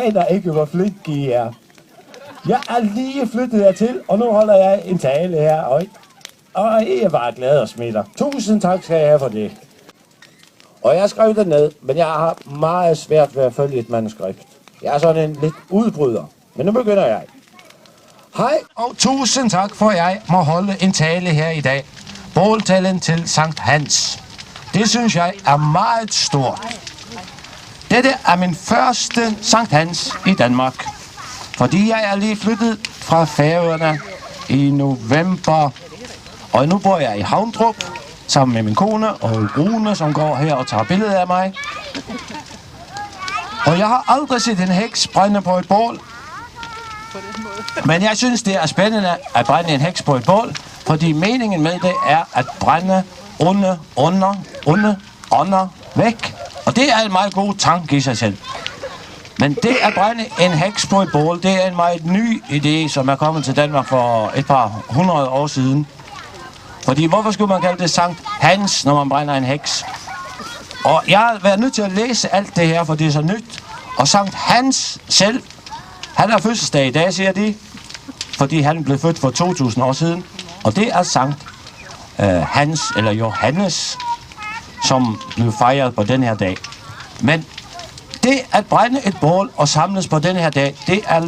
aner ikke, hvor flinke I er. Jeg er lige flyttet hertil, og nu holder jeg en tale her. Og I er bare glade og smitter. Tusind tak skal jeg have for det. Og jeg har skrevet det ned, men jeg har meget svært ved at følge et manuskript. Jeg er sådan en lidt udbryder. Men nu begynder jeg. Hej, og tusind tak for, at jeg må holde en tale her i dag. Båltalen til Sankt Hans. Det synes jeg er meget stort. Dette er min første Sankt Hans i Danmark. Fordi jeg er lige flyttet fra Færøerne i november. Og nu bor jeg i Havndrup sammen med min kone og Rune, som går her og tager billeder af mig. Og jeg har aldrig set en heks brænde på et bål. Men jeg synes, det er spændende at brænde en heks på et bål, fordi meningen med det er at brænde under væk. Og det er en meget god tanke i sig selv. Men det at brænde en heks på et bål, det er en meget ny idé, som er kommet til Danmark for et par 100 år siden. Fordi hvorfor skulle man kalde det Sankt Hans, når man brænder en heks? Og jeg har været nødt til at læse alt det her, for det er så nyt. Og Sankt Hans selv, han har fødselsdag i dag, siger de. Fordi han blev født for 2000 år siden. Og det er Sankt Hans, eller Johannes, som blev fejret på den her dag. Men det at brænde et bål og samles på den her dag, det er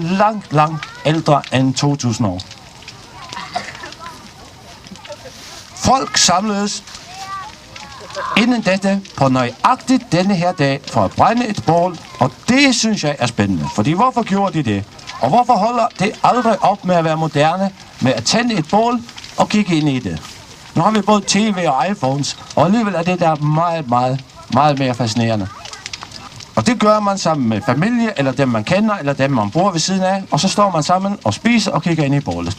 langt ældre end 2000 år. Folk samledes inden dette på nøjagtigt denne her dag for at brænde et bål, og det synes jeg er spændende. Fordi hvorfor gjorde de det? Og hvorfor holder det aldrig op med at være moderne, med at tænde et bål og kigge ind i det? Nu har vi både tv og iPhones, og alligevel er det der meget mere fascinerende. Og det gør man sammen med familie, eller dem man kender, eller dem man bor ved siden af, og så står man sammen og spiser og kigger ind i bålet.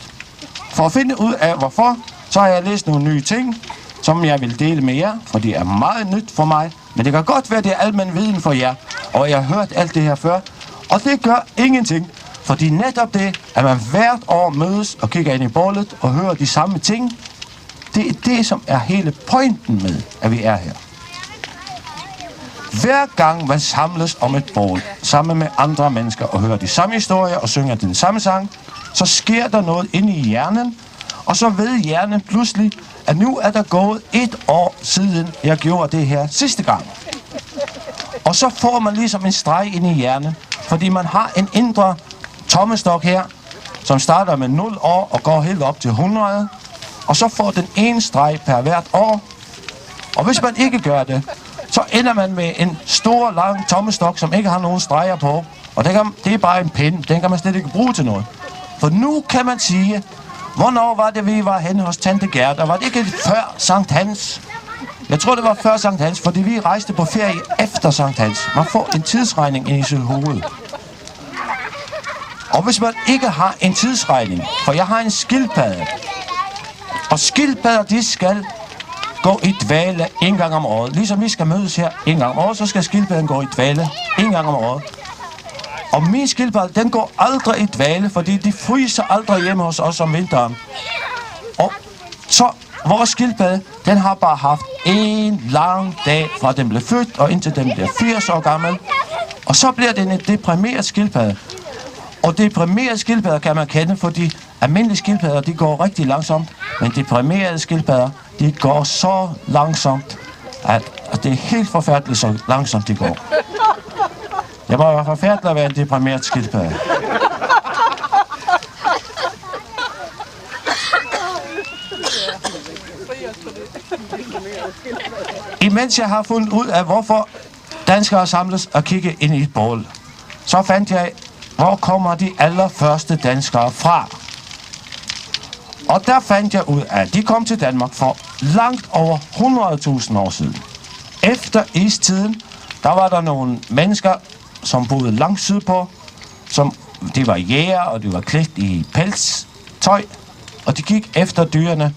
For at finde ud af hvorfor, så har jeg læst nogle nye ting, som jeg vil dele med jer, for det er meget nyt for mig. Men det kan godt være, det er almen viden for jer, og jeg har hørt alt det her før. Og det gør ingenting, fordi netop det, at man hvert år mødes og kigger ind i bålet og hører de samme ting, det er det, som er hele pointen med, at vi er her. Hver gang man samles om et bål sammen med andre mennesker og hører de samme historier og synger den samme sang, så sker der noget inde i hjernen, og så ved hjernen pludselig, at nu er der gået 1 år siden, jeg gjorde det her sidste gang. Og så får man ligesom en streg ind i hjernen, fordi man har en indre tommestok her, som starter med 0 år og går helt op til 100, og så får den ene streg per hvert år. Og hvis man ikke gør det, så ender man med en stor, lang tommestok, som ikke har nogen streger på. Og det er bare en pind, den kan man slet ikke bruge til noget. For nu kan man sige, hvornår var det, vi var henne hos Tante Gerda? Var det ikke før Sankt Hans? Jeg tror, det var før Sankt Hans, fordi vi rejste på ferie efter Sankt Hans. Man får en tidsregning i sit hoved. Og hvis man ikke har en tidsregning, for jeg har en skildpadde, og skildpadder, de skal gå i dvale 1 gang om året. Ligesom vi skal mødes her 1 gang om året, så skal skildpadden gå i dvale 1 gang om året. Og min skildpadde, den går aldrig i dvale, fordi de fryser aldrig hjemme hos os om vinteren. Og så vores skildpadde, den har bare haft 1 lang dag, fra den blev født og indtil den bliver 80 år gammel. Og så bliver den en deprimeret skildpadde. Og deprimerede skildpadder kan man kende, fordi almindelige skildpadder, de går rigtig langsomt, men deprimerede skildpadder, de går så langsomt, at det er helt forfærdeligt, så langsomt de går. Det må være forfærdeligt at være en deprimeret skildpadde. Imens jeg har fundet ud af, hvorfor danskere samles og kigge ind i et bål, så fandt jeg, hvor kommer de allerførste danskere fra. Og der fandt jeg ud af, at de kom til Danmark for langt over 100.000 år siden. Efter istiden, der var der nogle mennesker, som boede langt sydpå, som de var jæger, og de var klædt i pelstøj, og de gik efter dyrene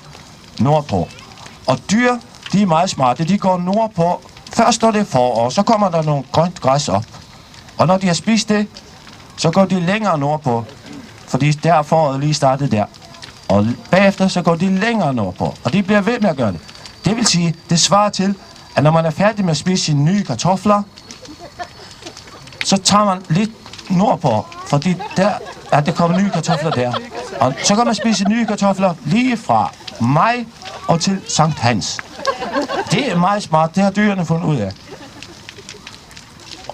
nordpå. Og dyr, de er meget smarte, de går nordpå. Først når det er forår, så kommer der nogle grønt græs op. Og når de har spist det, så går de længere nordpå, fordi der foråret lige startede der. Og bagefter så går de længere nordpå, og de bliver ved med at gøre det. Det vil sige, det svarer til, at når man er færdig med at spise sine nye kartofler, så tager man lidt nordpå, fordi der er det kommet nye kartofler der. Og så kan man spise nye kartofler lige fra maj og til Sankt Hans. Det er meget smart, det har dyrene fundet ud af.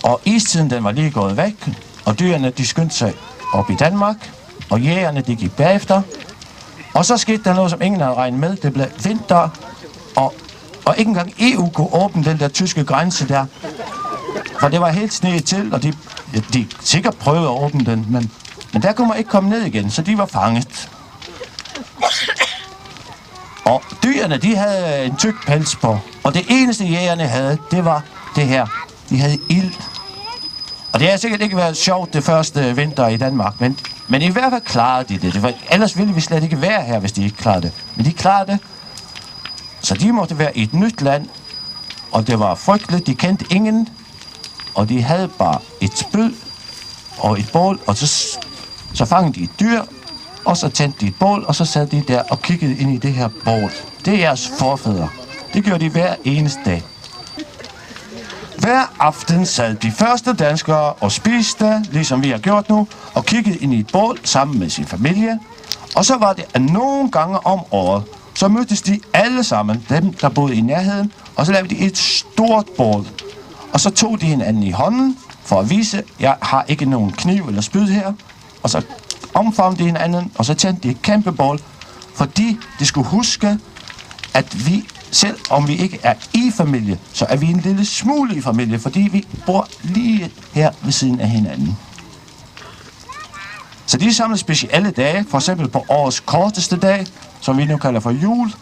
Og istiden den var lige gået væk, og dyrene de skyndte sig op i Danmark, og jægerne de gik bagefter. Og så skete der noget, som ingen havde regnet med. Det blev vinter, og ikke engang EU kunne åbne den der tyske grænse der. For det var helt sneet til, og de sikkert prøvede at åbne den, men der kunne man ikke komme ned igen, så de var fanget. Og dyrene, de havde en tyk pels på, og det eneste jægerne havde, det var det her. De havde ild. Og det har sikkert ikke været sjovt det første vinter i Danmark, men i hvert fald klarede de det. Ellers ville vi slet ikke være her, hvis de ikke klarede det. Men de klarede det, så de måtte være i et nyt land, og det var frygteligt. De kendte ingen, og de havde bare et spyd og et bål, og så fangede de et dyr, og så tændte de et bål, og så sad de der og kiggede ind i det her bål. Det er jeres forfædre. Det gjorde de hver eneste dag. Hver aften sad de første danskere og spiste, ligesom vi har gjort nu, og kiggede ind i et bål sammen med sin familie. Og så var det, at nogle gange om året, så mødtes de alle sammen, dem der boede i nærheden, og så lavede de et stort bål. Og så tog de hinanden i hånden for at vise, jeg har ikke nogen kniv eller spyd her. Og så omfavnede de hinanden, og så tændte de et kæmpe bål, fordi de skulle huske, at vi, selv om vi ikke er i familie, så er vi en lille smule i familie, fordi vi bor lige her ved siden af hinanden. Så de samles specielle dage, for eksempel på årets korteste dag, som vi nu kalder for jul,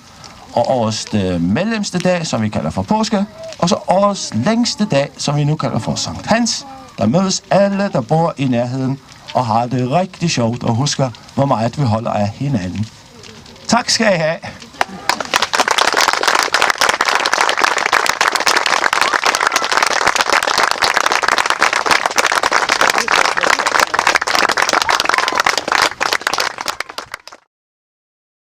og årets mellemste dag, som vi kalder for påske, og så årets længste dag, som vi nu kalder for Sankt Hans. Der mødes alle, der bor i nærheden, og har det rigtig sjovt og husker, hvor meget vi holder af hinanden. Tak skal I have.